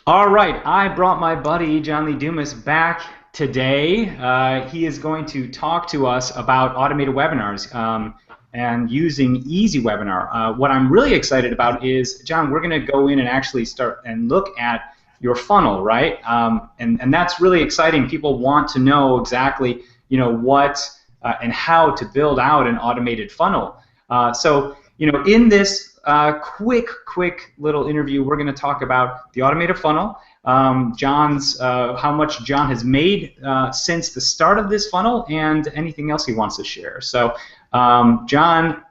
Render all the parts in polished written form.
All right, I brought my buddy John Lee Dumas back today. He is going to talk to us about automated webinars and using Easy Webinar. What I'm really excited about is, John, we're going to go in and actually start and look at your funnel, right? And that's really exciting. People want to know exactly, what and how to build out an automated funnel. In this quick little interview, we're going to talk about the automated funnel, how much John has made since the start of this funnel, and anything else he wants to share. So, John,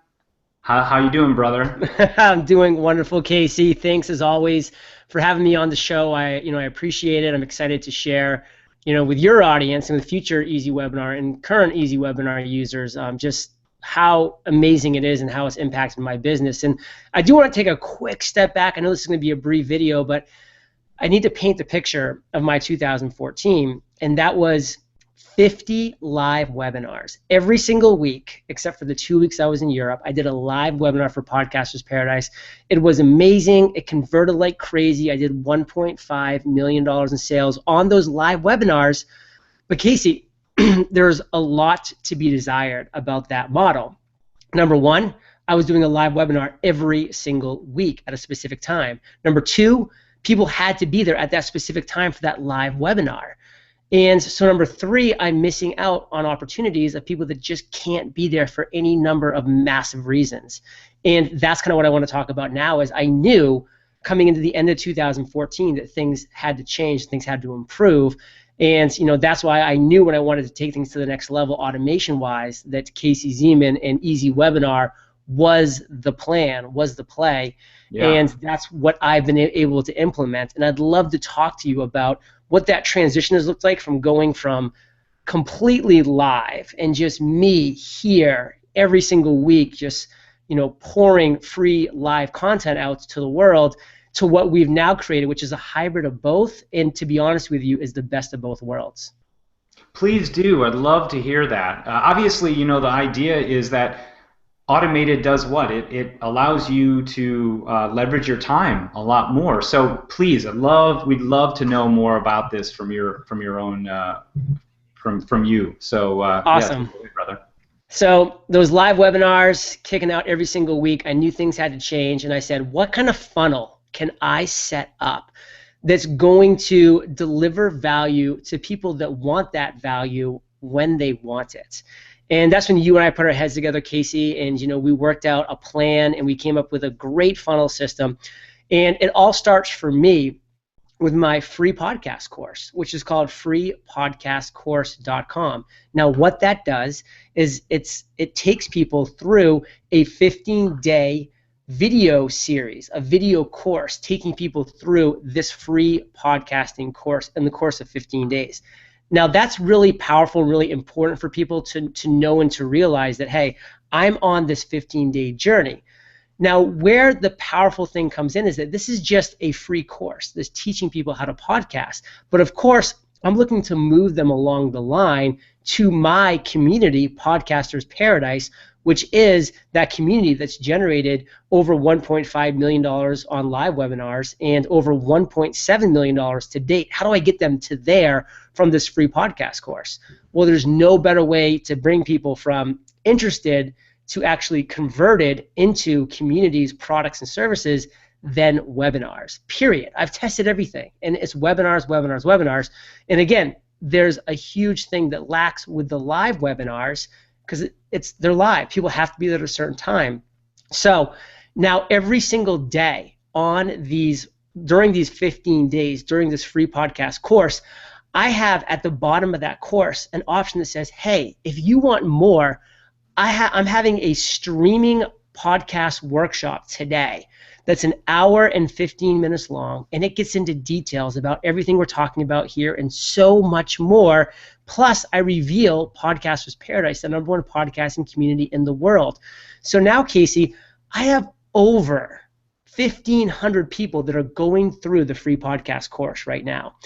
how you doing, brother? I'm doing wonderful, Casey. Thanks as always for having me on the show. I appreciate it. I'm excited to share, with your audience and with future Easy Webinar and current Easy Webinar users, just how amazing it is and how it's impacted my business. And I do want to take a quick step back. I know this is going to be a brief video, but I need to paint the picture of my 2014, and that was 50 live webinars. Every single week, except for the 2 weeks I was in Europe, I did a live webinar for Podcasters Paradise. It was amazing. It converted like crazy. I did $1.5 million in sales on those live webinars. But Casey, there's a lot to be desired about that model. Number one, I was doing a live webinar every single week at a specific time. Number two, people had to be there at that specific time for that live webinar. And so number three, I'm missing out on opportunities of people that just can't be there for any number of massive reasons. And that's kind of what I want to talk about now. Is I knew coming into the end of 2014 that things had to change, things had to improve. And that's why I knew when I wanted to take things to the next level automation-wise that Casey Zeman and Easy Webinar was the plan, was the play. Yeah. And that's what I've been able to implement. And I'd love to talk to you about what that transition has looked like from going from completely live and just me here every single week just pouring free live content out to the world, to what we've now created, which is a hybrid of both, and to be honest with you, is the best of both worlds. Please do. I'd love to hear that. Obviously, the idea is that automated does what? It allows you to leverage your time a lot more. So please, we'd love to know more about this from your own from you. So awesome, yeah, brother. So those live webinars kicking out every single week, I knew things had to change, and I said, what kind of funnel can I set up that's going to deliver value to people that want that value when they want it? And that's when you and I put our heads together, Casey, and we worked out a plan and we came up with a great funnel system. And it all starts for me with my free podcast course, which is called freepodcastcourse.com. Now, what that does is it takes people through a 15-day video series, a video course, taking people through this free podcasting course in the course of 15 days. Now, that's really powerful, really important for people to know and to realize that, hey, I'm on this 15-day journey. Now, where the powerful thing comes in is that this is just a free course. This teaching people how to podcast. But of course, I'm looking to move them along the line to my community, Podcasters Paradise, which is that community that's generated over $1.5 million on live webinars and over $1.7 million to date. How do I get them to there from this free podcast course? Well, there's no better way to bring people from interested to actually converted into communities, products, and services than webinars, period. I've tested everything, and it's webinars, webinars, webinars. And again, there's a huge thing that lacks with the live webinars because they're live. People have to be there at a certain time. So now every single day during these 15 days, during this free podcast course, I have at the bottom of that course an option that says, hey, if you want more, I'm having a streaming podcast workshop today that's an hour and 15 minutes long, and it gets into details about everything we're talking about here and so much more. Plus, I reveal Podcasters Paradise, the #1 podcasting community in the world. So now, Casey, I have over 1,500 people that are going through the free podcast course right now.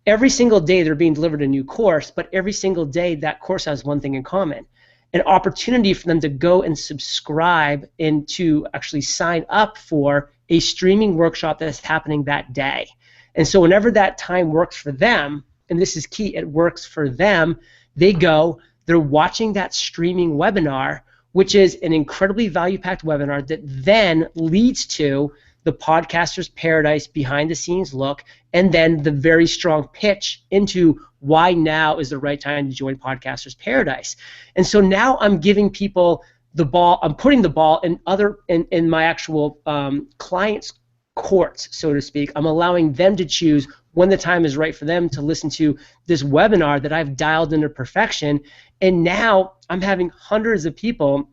Every single day they're being delivered a new course, but every single day that course has one thing in common: an opportunity for them to go and subscribe and to actually sign up for a streaming workshop that's happening that day. And so whenever that time works for them, and this is key, it works for them, they're watching that streaming webinar, which is an incredibly value-packed webinar that then leads to the Podcaster's Paradise behind the scenes look, and then the very strong pitch into why now is the right time to join Podcaster's Paradise. And so now I'm giving people the ball, I'm putting the ball in my actual clients' courts, so to speak. I'm allowing them to choose when the time is right for them to listen to this webinar that I've dialed into perfection. And now I'm having hundreds of people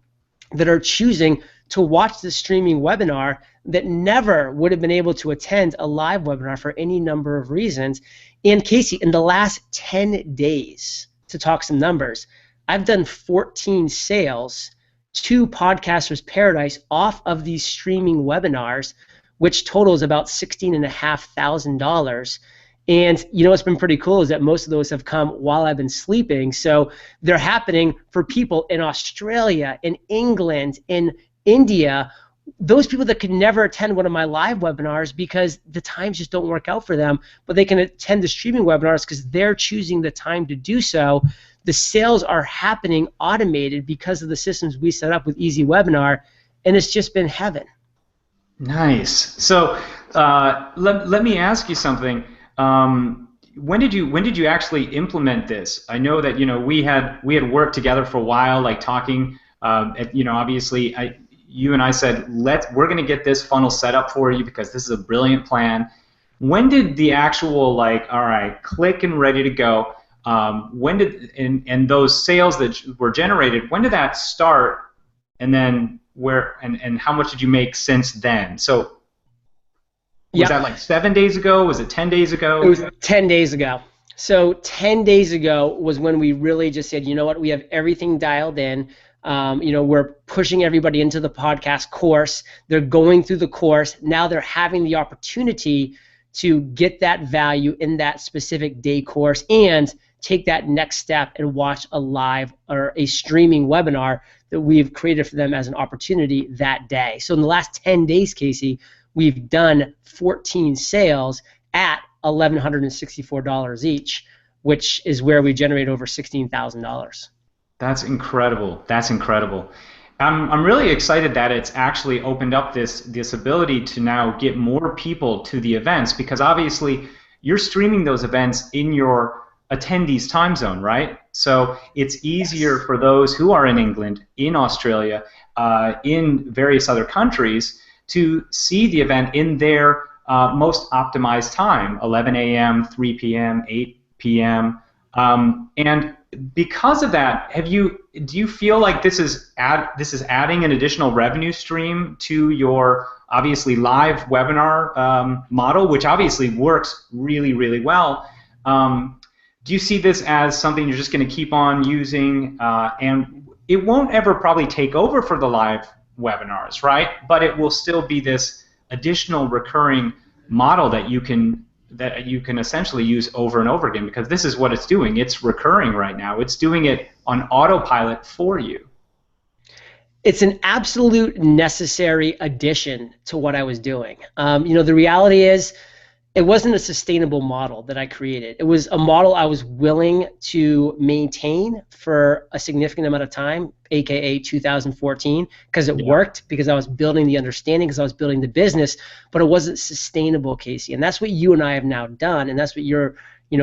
that are choosing to watch the streaming webinar that never would have been able to attend a live webinar for any number of reasons. And Casey, in the last 10 days, to talk some numbers, I've done 14 sales to Podcasters Paradise off of these streaming webinars, which totals about $16,500. And you know what's been pretty cool is that most of those have come while I've been sleeping. So they're happening for people in Australia, in England, in India, those people that could never attend one of my live webinars because the times just don't work out for them, but they can attend the streaming webinars because they're choosing the time to do so. The sales are happening automated because of the systems we set up with Easy Webinar, and it's just been heaven. Nice. So let me ask you something. When did you actually implement this? I know that we had worked together for a while, like talking. Obviously, you and I said we're going to get this funnel set up for you because this is a brilliant plan. When did the actual all right, click and ready to go? When did and those sales that were generated? When did that start? And then where and how much did you make since then? So. Was that like 7 days ago? Was it 10 days ago? It was 10 days ago. So 10 days ago was when we really just said, you know what, we have everything dialed in. We're pushing everybody into the podcast course. They're going through the course. Now they're having the opportunity to get that value in that specific day course and take that next step and watch a live or a streaming webinar that we've created for them as an opportunity that day. So in the last 10 days, Casey, we've done 14 sales at $1,164 each, which is where we generate over $16,000. That's incredible. That's incredible. I'm really excited that it's actually opened up this ability to now get more people to the events, because obviously you're streaming those events in your attendees' time zone, right? So it's easier for those who are in England, in Australia, in various other countries to see the event in their most optimized time, 11 a.m., 3 p.m., 8 p.m. And because of that, do you feel like this is adding an additional revenue stream to your obviously live webinar model, which obviously works really, really well? Do you see this as something you're just going to keep on using, and it won't ever probably take over for the live webinars, right? But it will still be this additional recurring model that you can essentially use over and over again, because this is what it's doing. It's recurring right now. It's doing it on autopilot for you. It's an absolute necessary addition to what I was doing. The reality is, it wasn't a sustainable model that I created. It was a model I was willing to maintain for a significant amount of time, aka 2014, because it worked, because I was building the understanding, because I was building the business, but it wasn't sustainable, Casey. And that's what you and I have now done, and that's what your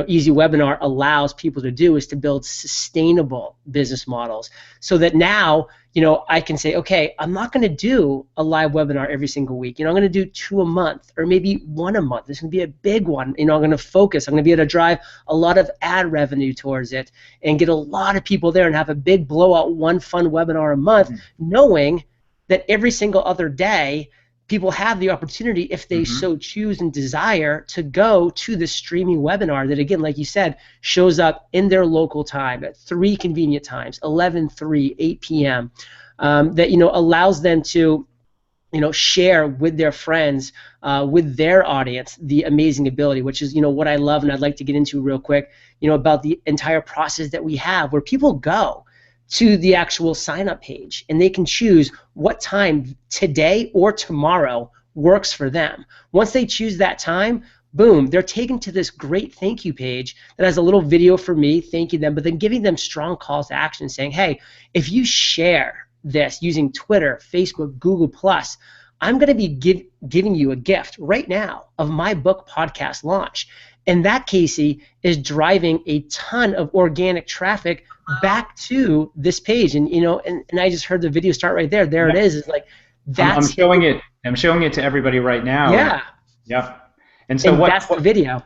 Easy Webinar allows people to do, is to build sustainable business models, so that now I can say, okay, I'm not going to do a live webinar every single week. I'm going to do 2 a month, or maybe 1 a month. This is going to be a big one. I'm going to focus. I'm going to be able to drive a lot of ad revenue towards it and get a lot of people there and have a big blowout one fun webinar a month, knowing that every single other day people have the opportunity, if they so choose and desire, to go to the streaming webinar that, again, like you said, shows up in their local time at 3 convenient times, 11, 3, 8 p.m., that allows them to share with their friends, with their audience, the amazing ability, which is what I love, and I'd like to get into real quick, about the entire process that we have, where people go to the actual sign-up page and they can choose what time today or tomorrow works for them. Once they choose that time, boom, they're taken to this great thank you page that has a little video for me thanking them, but then giving them strong calls to action saying, hey, if you share this using Twitter, Facebook, Google+, I'm going to be giving you a gift right now of my book podcast launch. And that, Casey, is driving a ton of organic traffic back to this page. And and I just heard the video start right there. There it is. It's like I'm showing it. I'm showing it to everybody right now. Yeah. Yep. And so that's the video.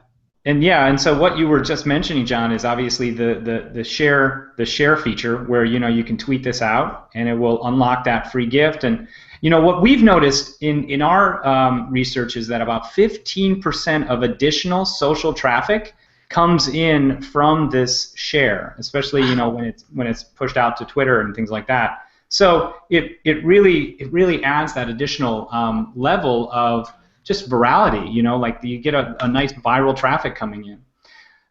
And so what you were just mentioning, John, is obviously the share feature where you can tweet this out and it will unlock that free gift. And what we've noticed in our research is that about 15% of additional social traffic comes in from this share, especially when it's pushed out to Twitter and things like that. So it really adds that additional level of just virality, like you get a nice viral traffic coming in.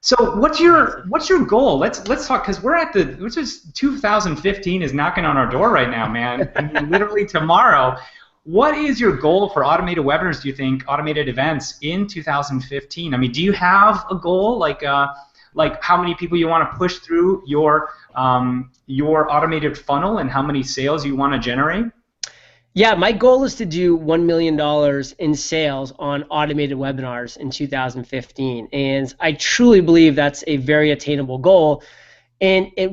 So what's your goal? Let's talk, because which is 2015 is knocking on our door right now, man. I mean, literally tomorrow. What is your goal for automated webinars? Do you think automated events in 2015? I mean, do you have a goal like how many people you want to push through your automated funnel and how many sales you want to generate? Yeah, my goal is to do $1 million in sales on automated webinars in 2015. And I truly believe that's a very attainable goal. And it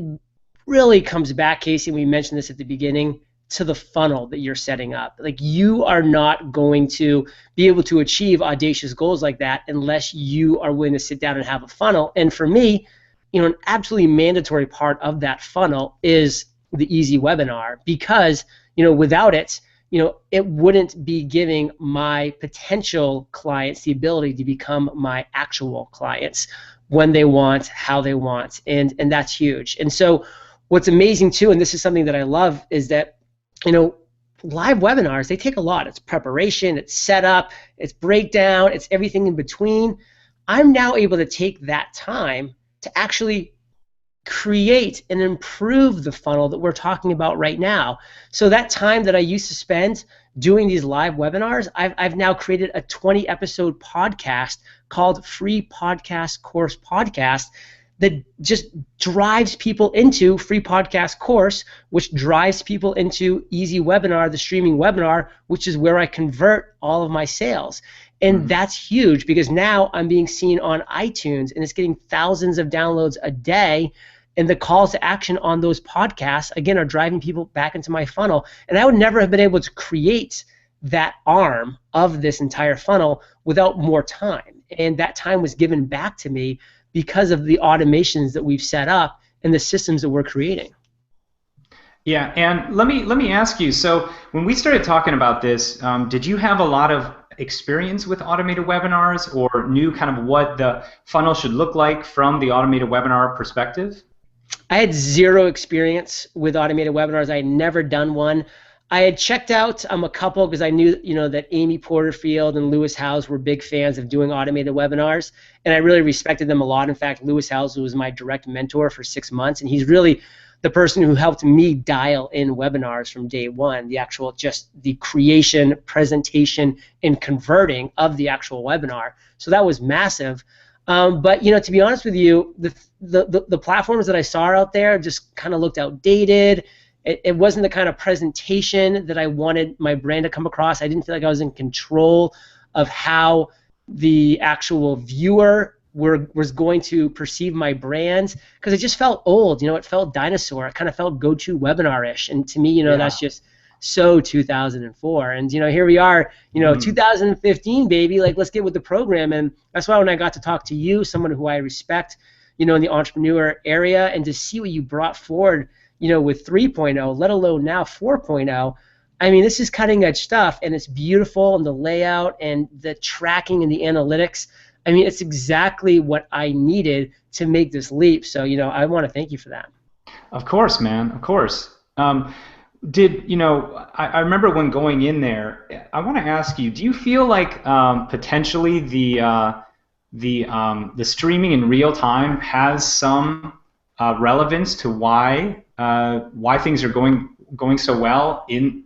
really comes back, Casey, we mentioned this at the beginning, to the funnel that you're setting up. Like, you are not going to be able to achieve audacious goals like that unless you are willing to sit down and have a funnel. And for me, an absolutely mandatory part of that funnel is the easy webinar, because without it, it wouldn't be giving my potential clients the ability to become my actual clients when they want, how they want, and that's huge. And so what's amazing too, and this is something that I love, is that live webinars, they take a lot. It's preparation, it's setup, it's breakdown, it's everything in between. I'm now able to take that time to actually create and improve the funnel that we're talking about right now. So that time that I used to spend doing these live webinars, I've now created a 20-episode podcast called Free Podcast Course Podcast that just drives people into Free Podcast Course, which drives people into Easy Webinar, the streaming webinar, which is where I convert all of my sales. And that's huge, because now I'm being seen on iTunes and it's getting thousands of downloads a day. And the calls to action on those podcasts, again, are driving people back into my funnel. And I would never have been able to create that arm of this entire funnel without more time. And that time was given back to me because of the automations that we've set up and the systems that we're creating. Yeah, and let me ask you, so when we started talking about this, did you have a lot of experience with automated webinars, or knew kind of what the funnel should look like from the automated webinar perspective? I had zero experience with automated webinars. I had never done one. I had checked out a couple because I knew that Amy Porterfield and Lewis Howes were big fans of doing automated webinars, and I really respected them a lot. In fact, Lewis Howes was my direct mentor for 6 months, and he's really the person who helped me dial in webinars from day one, just the creation, presentation, and converting of the actual webinar. So that was massive. But to be honest with you, the platforms that I saw out there just kind of looked outdated. It wasn't the kind of presentation that I wanted my brand to come across. I didn't feel like I was in control of how the actual viewer was going to perceive my brand, because it just felt old. It felt dinosaur. It kind of felt GoToWebinar-ish. And to me, that's just so 2004. And here we are, 2015, baby. Like, let's get with the program. And that's why when I got to talk to you, someone who I respect, in the entrepreneur area, and to see what you brought forward, with 3.0, let alone now 4.0. I mean, this is cutting edge stuff, and it's beautiful, and the layout and the tracking and the analytics. I mean, it's exactly what I needed to make this leap. So, I want to thank you for that. Of course, man. Of course. I remember when going in there, I want to ask you, do you feel like potentially the streaming in real time has some relevance to why things are going so well in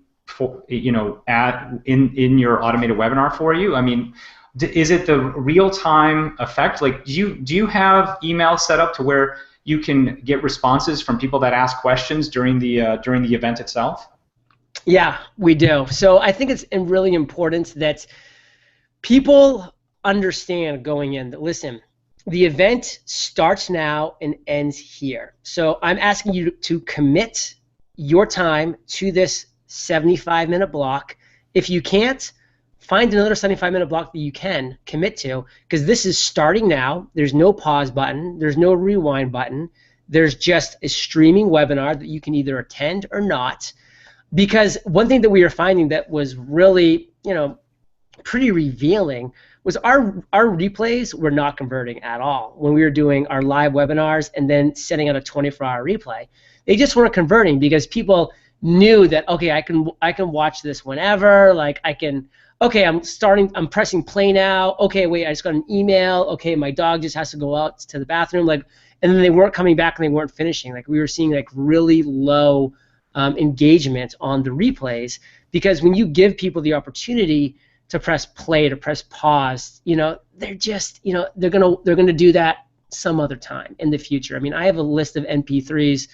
your automated webinar for you? I mean, is it the real-time effect? Like, do you have email set up to where you can get responses from people that ask questions during the event itself? Yeah, we do. So I think it's really important that people understand going in that, listen, the event starts now and ends here. So I'm asking you to commit your time to this 75-minute block. If you can't, find another 75-minute block that you can commit to, because this is starting now. There's no pause button. There's no rewind button. There's just a streaming webinar that you can either attend or not. Because one thing that we are finding that was really, pretty revealing was our replays were not converting at all when we were doing our live webinars and then setting out a 24-hour replay. They just weren't converting because people knew that, okay, I can watch this whenever, like okay, I'm pressing play now. Okay, wait, I just got an email. Okay, my dog just has to go out to the bathroom, like, and then they weren't coming back and they weren't finishing. Like, we were seeing like really low engagement on the replays, because when you give people the opportunity to press play, to press pause, they're just, they're gonna do that some other time in the future. I mean, I have a list of MP4s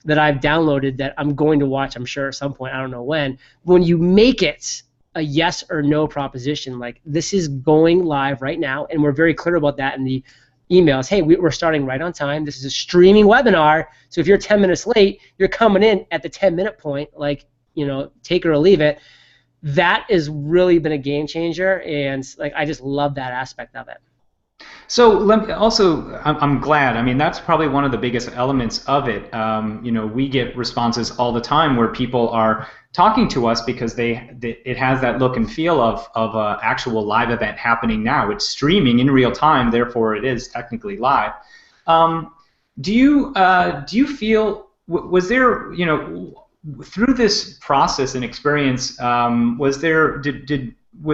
that I've downloaded that I'm going to watch, I'm sure, at some point. I don't know when. When you make it a yes or no proposition, like, this is going live right now, and we're very clear about that in the emails. Hey, we're starting right on time. This is a streaming webinar, so if you're 10 minutes late, you're coming in at the 10-minute point, like, take it or leave it. That has really been a game changer, and like, I just love that aspect of it. So let me also, I'm glad. I mean, that's probably one of the biggest elements of it. We get responses all the time where people are talking to us because it has that look and feel of an actual live event happening now. It's streaming in real time, therefore it is technically live. Do you feel, was there, through this process and experience, was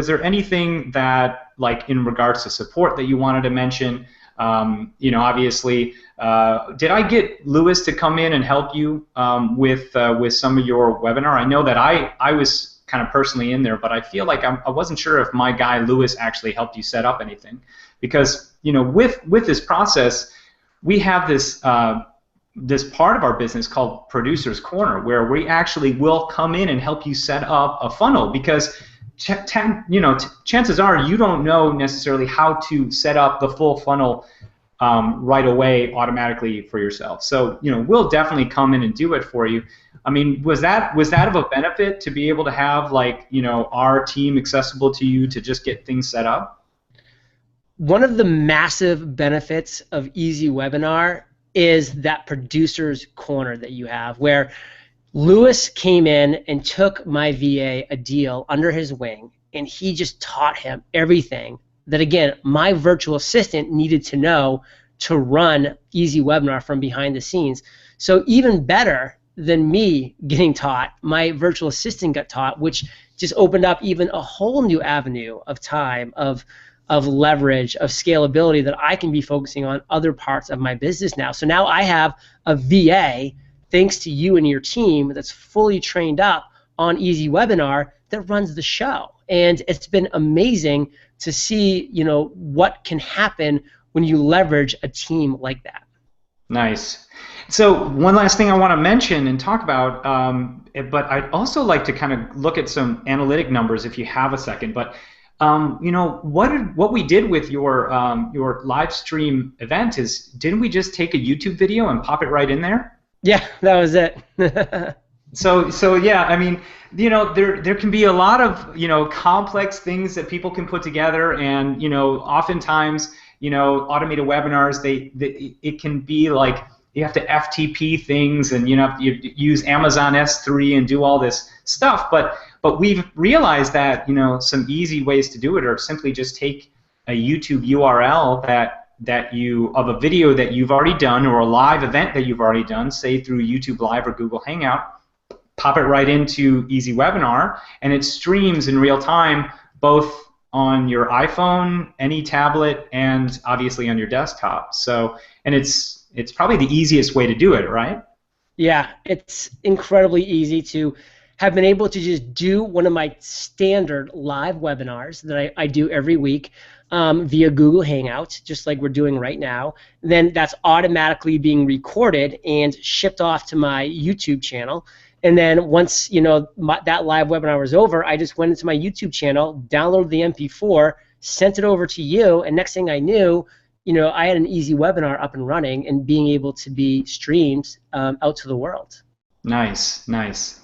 there anything that, like, in regards to support, that you wanted to mention? Obviously, did I get Lewis to come in and help you with some of your webinar? I know that I was kind of personally in there, but I feel like I wasn't sure if my guy Lewis actually helped you set up anything, because with this process, we have this part of our business called Producer's Corner, where we actually will come in and help you set up a funnel, because chances are you don't know necessarily how to set up the full funnel right away automatically for yourself. So we'll definitely come in and do it for you. I mean, was that of a benefit to be able to have, like, our team accessible to you to just get things set up? One of the massive benefits of Easy Webinar is that Producer's Corner that you have, where Lewis came in and took my VA a deal under his wing, and he just taught him everything that, again, my virtual assistant needed to know to run Easy Webinar from behind the scenes. So even better than me getting taught, my virtual assistant got taught, which just opened up even a whole new avenue of time, of leverage, of scalability, that I can be focusing on other parts of my business now. So now I have a VA, thanks to you and your team, that's fully trained up on Easy Webinar, that runs the show. And it's been amazing to see, what can happen when you leverage a team like that. Nice. So one last thing I want to mention and talk about, but I'd also like to kind of look at some analytic numbers if you have a second. But what we did with your live stream event is, didn't we just take a YouTube video and pop it right in there? Yeah, that was it. So yeah, I mean, there can be a lot of complex things that people can put together, and oftentimes automated webinars, it can be like you have to FTP things, and you use Amazon S3 and do all this stuff, but we've realized that some easy ways to do it are simply just take a YouTube URL of a video that you've already done, or a live event that you've already done, say through YouTube Live or Google Hangout, pop it right into Easy Webinar, and it streams in real time, both on your iPhone, any tablet, and obviously on your desktop. So, and it's probably the easiest way to do it, right? Yeah, it's incredibly easy to have been able to just do one of my standard live webinars that I do every week via Google Hangouts, just like we're doing right now. Then that's automatically being recorded and shipped off to my YouTube channel. And then once that live webinar was over, I just went into my YouTube channel, downloaded the MP4, sent it over to you, and next thing I knew, I had an easy webinar up and running and being able to be streamed out to the world. Nice, nice.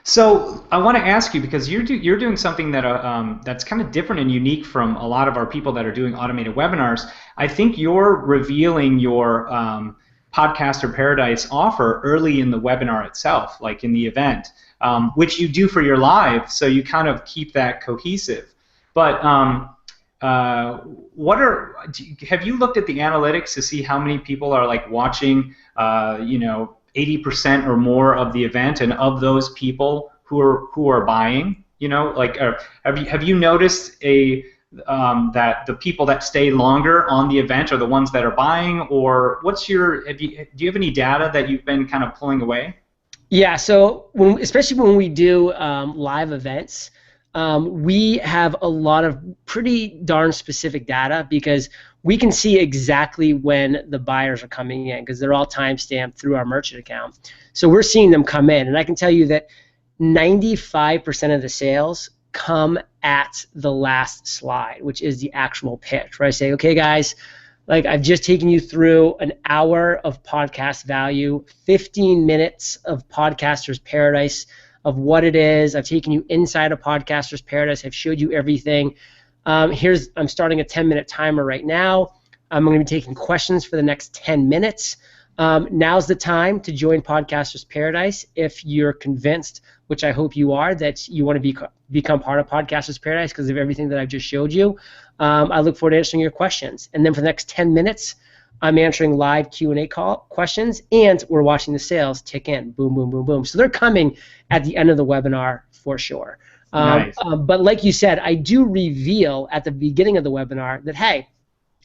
So I want to ask you, because you're doing something that that's kind of different and unique from a lot of our people that are doing automated webinars. I think you're revealing your Podcaster Paradise offer early in the webinar itself, like in the event, which you do for your live, so you kind of keep that cohesive. But have you looked at the analytics to see how many people are like watching, 80% or more of the event, and of those people who are buying, have you noticed that the people that stay longer on the event are the ones that are buying, or do you have any data that you've been kind of pulling away? Yeah, so especially when we do live events, we have a lot of pretty darn specific data, because we can see exactly when the buyers are coming in, because they're all timestamped through our merchant account. So we're seeing them come in, and I can tell you that 95% of the sales come at the last slide, which is the actual pitch, where I say, okay, guys, like I've just taken you through an hour of podcast value, 15 minutes of Podcaster's Paradise, of what it is. I've taken you inside of Podcaster's Paradise. I've showed you everything. I'm starting a 10-minute timer right now. I'm going to be taking questions for the next 10 minutes. Now's the time to join Podcaster's Paradise if you're convinced, which I hope you are, that you want to become part of Podcaster's Paradise because of everything that I've just showed you. I look forward to answering your questions. And then for the next 10 minutes, I'm answering live Q&A questions, and we're watching the sales tick in. Boom, boom, boom, boom. So they're coming at the end of the webinar for sure. Nice. But like you said, I do reveal at the beginning of the webinar that, hey,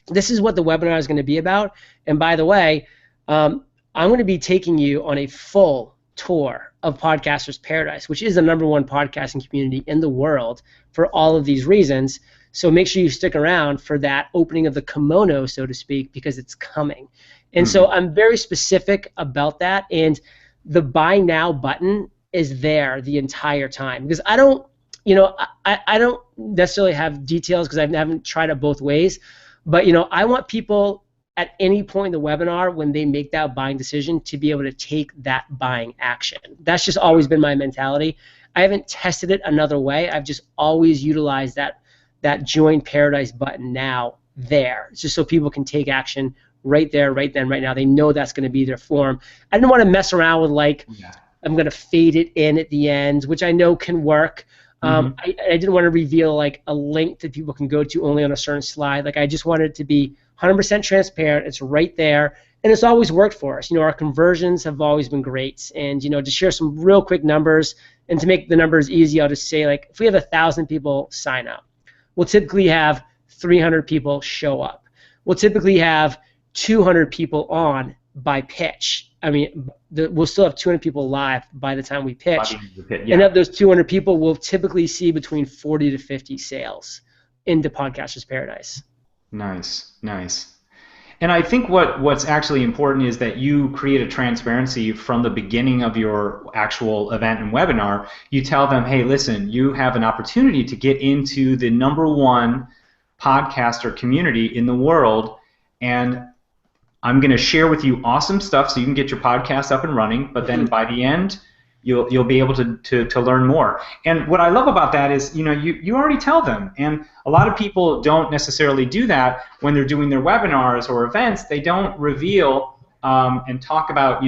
this is what the webinar is going to be about. And by the way, I'm going to be taking you on a full tour of Podcaster's Paradise, which is the #1 podcasting community in the world for all of these reasons. So make sure you stick around for that opening of the kimono, so to speak, because it's coming. And so I'm very specific about that. And the buy now button is there the entire time, because I don't necessarily have details, because I haven't tried it both ways. But I want people at any point in the webinar, when they make that buying decision, to be able to take that buying action. That's just always been my mentality. I haven't tested it another way. I've just always utilized that Join Paradise button now there. It's just so people can take action right there, right then, right now. They know that's going to be their form. I didn't want to mess around with I'm going to fade it in at the end, which I know can work. I didn't want to reveal like a link that people can go to only on a certain slide. Like I just wanted it to be 100% transparent. It's right there, and it's always worked for us. Our conversions have always been great. And to share some real quick numbers, and to make the numbers easy, I'll just say, like, if we have 1,000 people sign up, we'll typically have 300 people show up. We'll typically have 200 people on by pitch. I mean, we'll still have 200 people live by the time we pitch. And of those 200 people, we'll typically see between 40 to 50 sales into Podcaster's Paradise. Nice, nice. And I think what's actually important is that you create a transparency from the beginning of your actual event and webinar. You tell them, hey, listen, you have an opportunity to get into the #1 podcaster community in the world, and I'm going to share with you awesome stuff so you can get your podcast up and running, but then by the end, you'll be able to learn more. And what I love about that is, you already tell them. And a lot of people don't necessarily do that when they're doing their webinars or events. They don't reveal and talk about,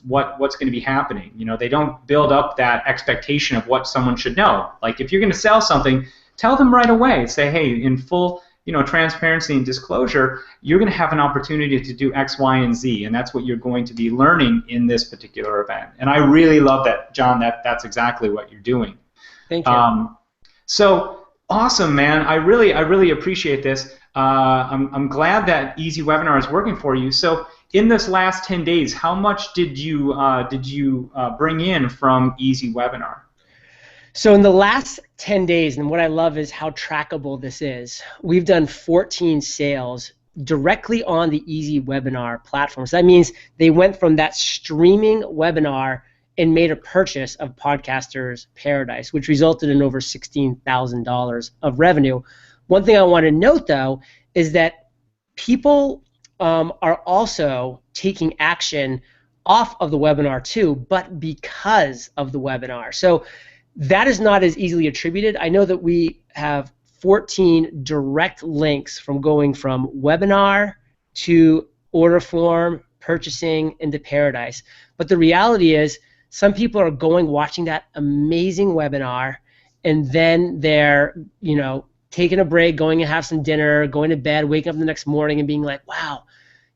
what's going to be happening. They don't build up that expectation of what someone should know. Like if you're going to sell something, tell them right away. Say, hey, in full transparency and disclosure, you're going to have an opportunity to do X, Y, and Z, and that's what you're going to be learning in this particular event. And I really love that, John, that's exactly what you're doing. Thank you. So awesome, man. I really appreciate this. I'm glad that Easy Webinar is working for you. So in this last 10 days, how much did you bring in from Easy Webinar? So in the last 10 days, and what I love is how trackable this is, we've done 14 sales directly on the Easy Webinar platform. So that means they went from that streaming webinar and made a purchase of Podcasters Paradise, which resulted in over $16,000 of revenue. One thing I want to note, though, is that people are also taking action off of the webinar too, but because of the webinar. So that is not as easily attributed. I know that we have 14 direct links from going from webinar to order form, purchasing, into Paradise. But the reality is some people are going, watching that amazing webinar, and then they're, taking a break, going to have some dinner, going to bed, waking up the next morning and being like, wow,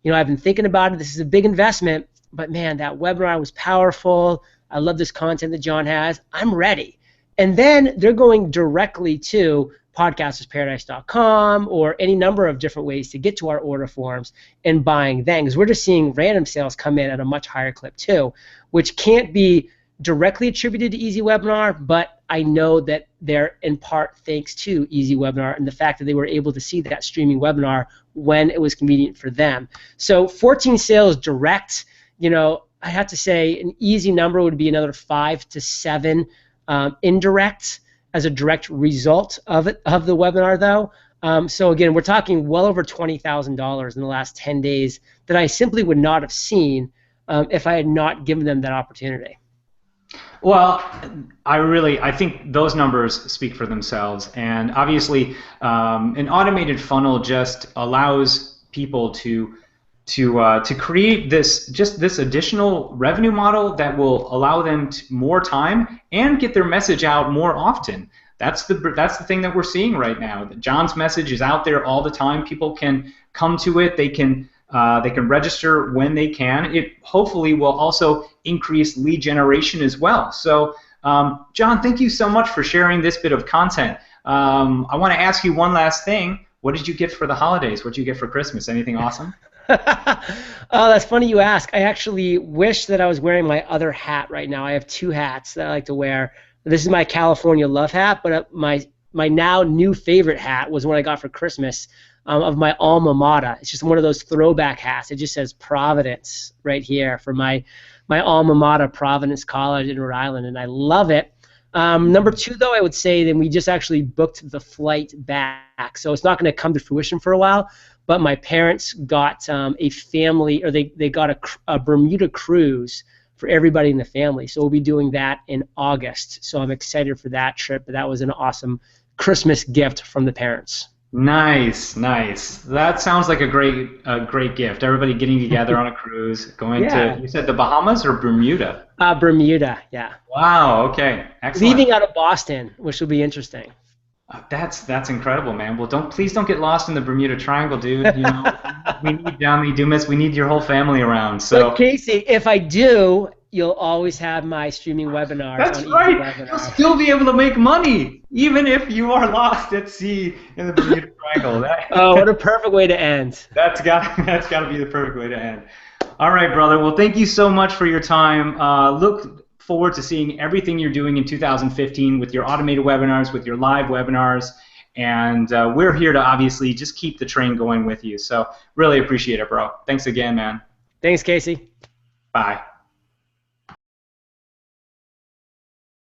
I've been thinking about it. This is a big investment, but man, that webinar was powerful. I love this content that John has. I'm ready. And then they're going directly to podcastersparadise.com or any number of different ways to get to our order forms and buying then, because we're just seeing random sales come in at a much higher clip too, which can't be directly attributed to Easy Webinar, but I know that they're in part thanks to Easy Webinar and the fact that they were able to see that streaming webinar when it was convenient for them. So 14 sales direct, I have to say an easy number would be another 5 to 7 indirect as a direct result of the webinar, though. So again, we're talking well over $20,000 in the last 10 days that I simply would not have seen if I had not given them that opportunity. Well, I think those numbers speak for themselves, and obviously, an automated funnel just allows people to create this additional revenue model that will allow them more time and get their message out more often. That's the thing that we're seeing right now. John's message is out there all the time. People can come to it. They can register when they can. It hopefully will also increase lead generation as well. So, John, thank you so much for sharing this bit of content. I want to ask you one last thing. What did you get for the holidays? What did you get for Christmas? Anything awesome? Oh, that's funny you ask. I actually wish that I was wearing my other hat right now. I have 2 hats that I like to wear. This is my California love hat, but my now new favorite hat was one I got for Christmas of my alma mater. It's just one of those throwback hats. It just says Providence right here for my alma mater, Providence College in Rhode Island, and I love it. Number 2, though, I would say that we just actually booked the flight back, so it's not going to come to fruition for a while. But my parents got a family, or they got a Bermuda cruise for everybody in the family. So we'll be doing that in August. So I'm excited for that trip. But that was an awesome Christmas gift from the parents. Nice, nice. That sounds like a great gift. Everybody getting together on a cruise, going to, you said the Bahamas or Bermuda? Bermuda, yeah. Wow, okay, excellent. Leaving out of Boston, which will be interesting. That's incredible, man. Well, please don't get lost in the Bermuda Triangle, dude. We need Dumas. We need your whole family around. So, but Casey, if I do, you'll always have my streaming webinars. That's right. You'll still be able to make money, even if you are lost at sea in the Bermuda Triangle. Oh, what a perfect way to end. That's got to be the perfect way to end. All right, brother. Well, thank you so much for your time. Look forward to seeing everything you're doing in 2015 with your automated webinars, with your live webinars, and we're here to obviously just keep the train going with you. So really appreciate it, bro. Thanks again, man. Thanks, Casey. Bye.